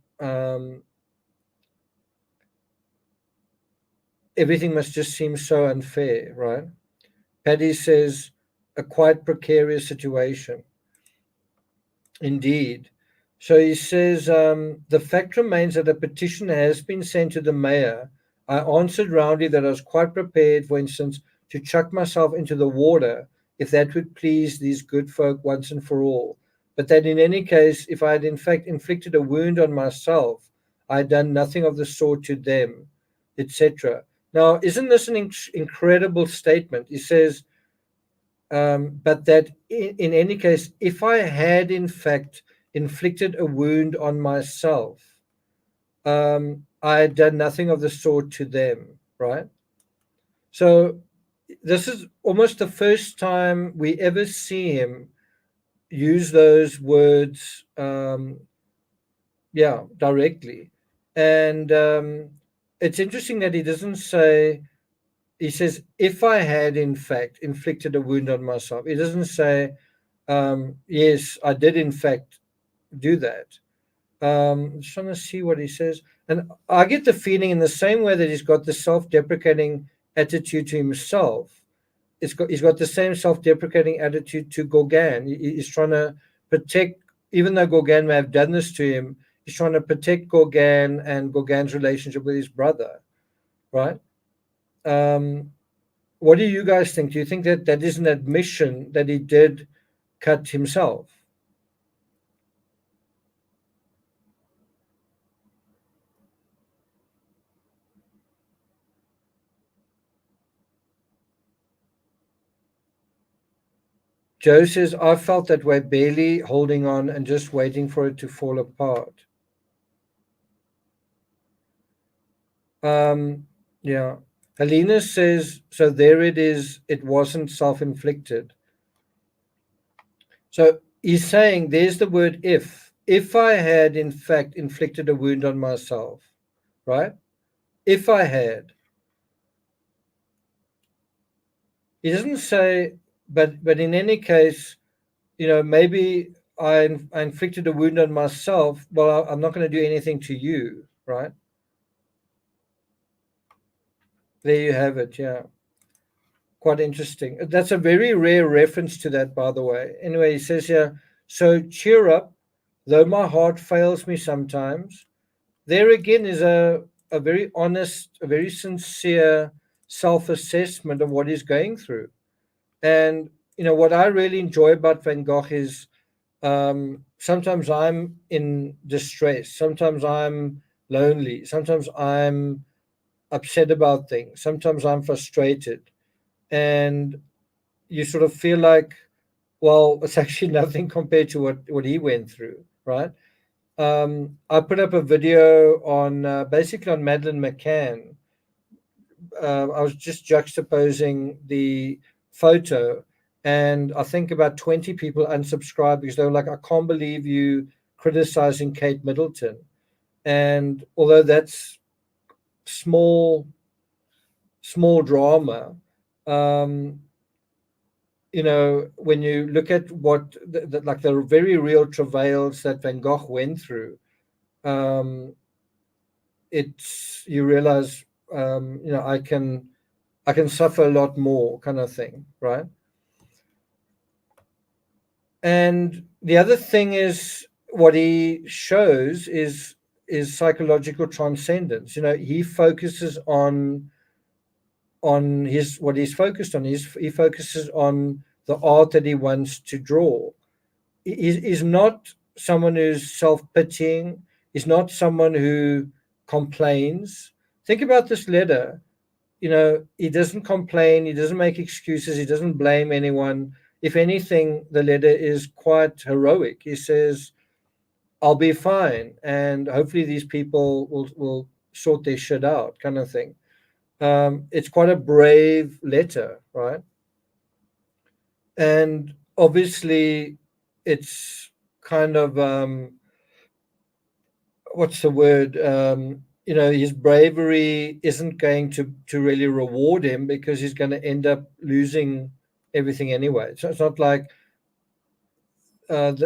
everything must just seem so unfair, right? Paddy says, a quite precarious situation. Indeed. So he says, the fact remains that a petition has been sent to the mayor. I answered roundly that I was quite prepared, for instance, to chuck myself into the water if that would please these good folk once and for all. But that in any case, if I had in fact inflicted a wound on myself, I had done nothing of the sort to them, etc. Now, isn't this an incredible statement? He says, but that in any case, if I had in fact inflicted a wound on myself, I had done nothing of the sort to them, right? So this is almost the first time we ever see him use those words, directly. And it's interesting that he doesn't say, he says, if I had in fact inflicted a wound on myself. He doesn't say, yes, I did in fact do that. I'm just trying to see what he says. And I get the feeling, in the same way that he's got the self-deprecating attitude to himself, he's got the same self-deprecating attitude to Gauguin. He's trying to protect, even though Gauguin may have done this to him, he's trying to protect Gauguin and Gauguin's relationship with his brother, right? What do you guys think? Do you think that that is an admission that he did cut himself? Joe says, I felt that way, barely holding on and just waiting for it to fall apart. Yeah. Helena says, so there it is. It wasn't self-inflicted. So he's saying, there's the word if. If I had, in fact, inflicted a wound on myself, right? If I had. He doesn't say, but in any case, maybe I inflicted a wound on myself. Well, I'm not going to do anything to you, right? There you have it. Yeah. Quite interesting. That's a very rare reference to that, by the way. Anyway, he says here, so cheer up, though my heart fails me sometimes. There again is a very honest, a very sincere self-assessment of what he's going through. And, what I really enjoy about Van Gogh is sometimes I'm in distress, sometimes I'm lonely, sometimes I'm upset about things, sometimes I'm frustrated. And you sort of feel like, well, it's actually nothing compared to what he went through, right? I put up a video on basically on Madeleine McCann. I was just juxtaposing the photo, and I think about 20 people unsubscribed because they were like, I can't believe you criticizing Kate Middleton. And although that's small drama, um, when you look at what like the very real travails that Van Gogh went through, it's you realize, I can suffer a lot more, kind of thing, right? And the other thing is what he shows is psychological transcendence. He focuses on his what he's focused on. He focuses on the art that he wants to draw. He's not someone who's self-pitying. He's not someone who complains. Think about this letter. He doesn't complain, he doesn't make excuses, he doesn't blame anyone. If anything, the letter is quite heroic. He says, I'll be fine, and hopefully these people will sort their shit out, kind of thing. It's quite a brave letter, right? And obviously it's kind of what's the word, his bravery isn't going to really reward him, because he's going to end up losing everything anyway. So it's not like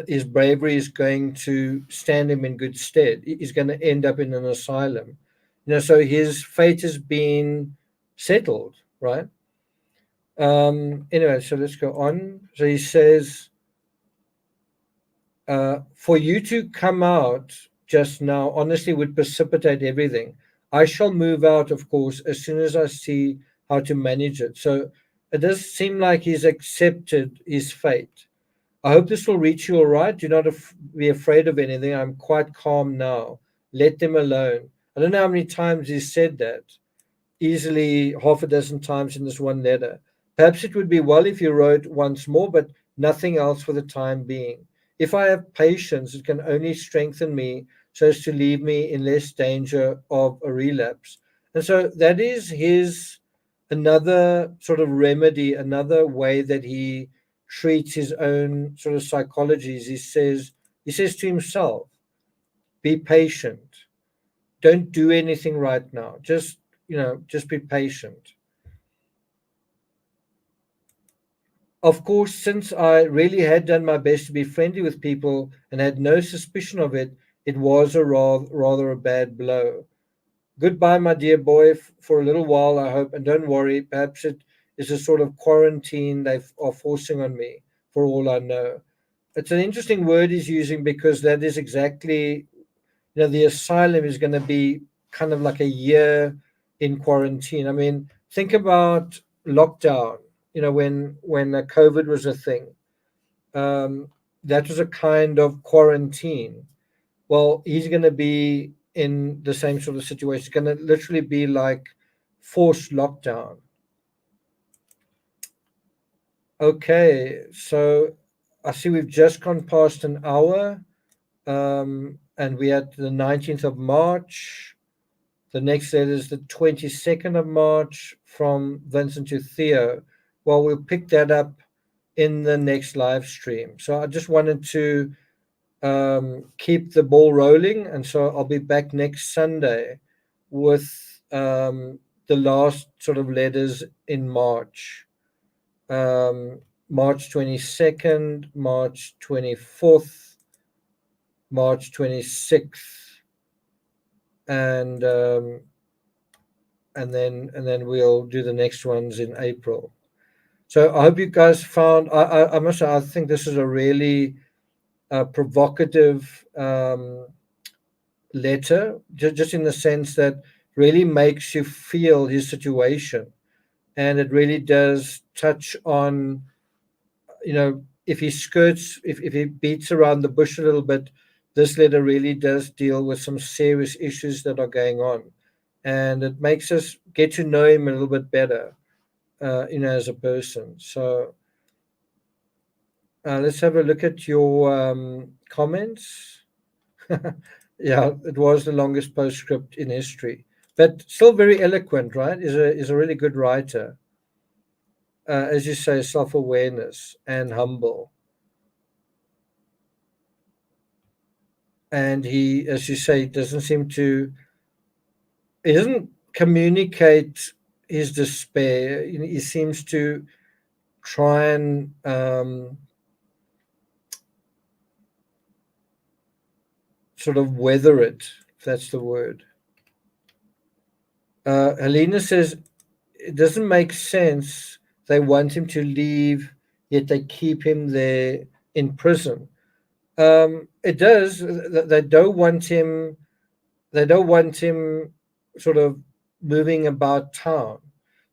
his bravery is going to stand him in good stead. He's going to end up in an asylum, so his fate has been settled, right? Anyway, so let's go on. So he says, for you to come out just now honestly would precipitate everything. I shall move out, of course, as soon as I see how to manage it. So it does seem like he's accepted his fate. I hope this will reach you all right. Do not be afraid of anything. I'm quite calm now. Let them alone. I don't know how many times he's said that, easily half a dozen times in this one letter. Perhaps it would be well if you wrote once more, but nothing else for the time being. If I have patience, it can only strengthen me so as to leave me in less danger of a relapse. And so that is his another sort of remedy, another way that he treats his own sort of psychologies. He says to himself, be patient, don't do anything right now, just be patient. Of course, since I really had done my best to be friendly with people and had no suspicion of it, it was a rather a bad blow. Goodbye, my dear boy, for a little while, I hope, and don't worry, perhaps it is a sort of quarantine they are forcing on me, for all I know. It's an interesting word he's using, because that is exactly, the asylum is going to be kind of like a year in quarantine. I mean, think about lockdown. When COVID was a thing, um, that was a kind of quarantine. Well, he's going to be in the same sort of situation. It's going to literally be like forced lockdown. Okay, so I see we've just gone past an hour, and we're at the 19th of March. The next letter is the 22nd of March from Vincent to Theo. Well, we'll pick that up in the next live stream. So I just wanted to keep the ball rolling. And so I'll be back next Sunday with the last sort of letters in March. March 22nd, March 24th, March 26th, and and then we'll do the next ones in April. So I hope you guys found. I must say, I think this is a really provocative letter, just in the sense that really makes you feel his situation, and it really does touch on, if he skirts, if he beats around the bush a little bit, this letter really does deal with some serious issues that are going on, and it makes us get to know him a little bit better, as a person. So let's have a look at your comments. Yeah, it was the longest postscript in history, but still very eloquent, right? Is a really good writer. As you say, self-awareness and humble. And he, as you say, doesn't seem to, he doesn't communicate his despair. He seems to try and sort of weather it, if that's the word. Helena says it doesn't make sense. They want him to leave, yet they keep him there in prison. It does. They don't want him. They don't want him sort of moving about town.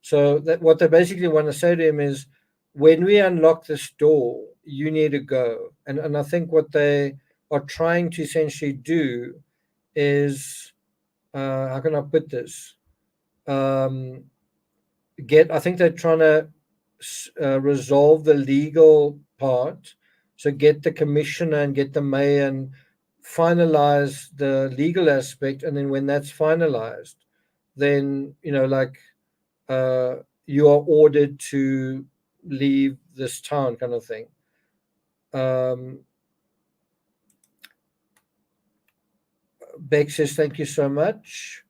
So that what they basically want to say to him is, when we unlock this door, you need to go. And I think what they are trying to essentially do is, how can I put this? Um, I think they're trying to resolve the legal part. So get the commissioner and get the mayor and finalize the legal aspect. And then when that's finalized, then, uh, you are ordered to leave this town, kind of thing. Um, Beck says, thank you so much.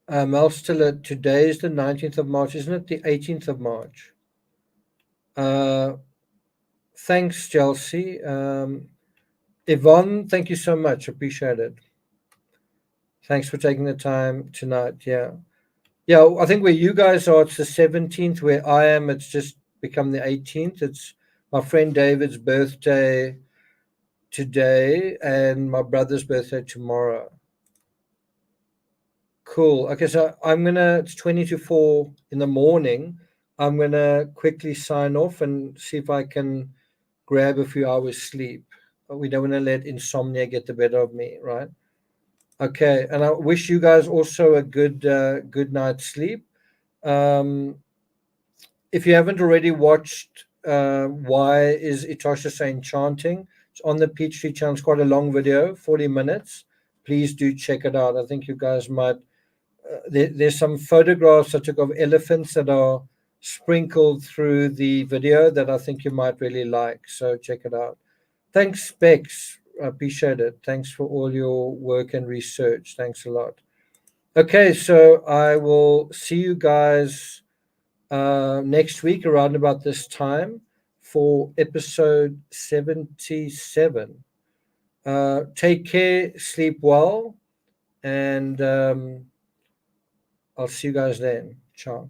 Mel Stiller, today is the 19th of March, isn't it the 18th of March? Uh, Thanks, Chelsea. Yvonne, thank you so much. Appreciate it. Thanks for taking the time tonight. Yeah. Yeah, I think where you guys are, it's the 17th. Where I am, it's just become the 18th. It's my friend David's birthday today and my brother's birthday tomorrow. Cool. Okay, so it's 20 to 4 in the morning. I'm going to quickly sign off and see if I can grab a few hours sleep. We don't want to let insomnia get the better of me, right? Okay, and I wish you guys also a good night's sleep. Um, if you haven't already watched Why is Itasha Saying Chanting, it's on the Peachtree channel. It's quite a long video, 40 minutes. Please do check it out. I think you guys might. There's some photographs I took of elephants that are sprinkled through the video that I think you might really like. So check it out. Thanks, Bex. I appreciate it. Thanks for all your work and research. Thanks a lot. Okay, so I will see you guys next week around about this time for episode 77. Take care, sleep well, and I'll see you guys then. Ciao.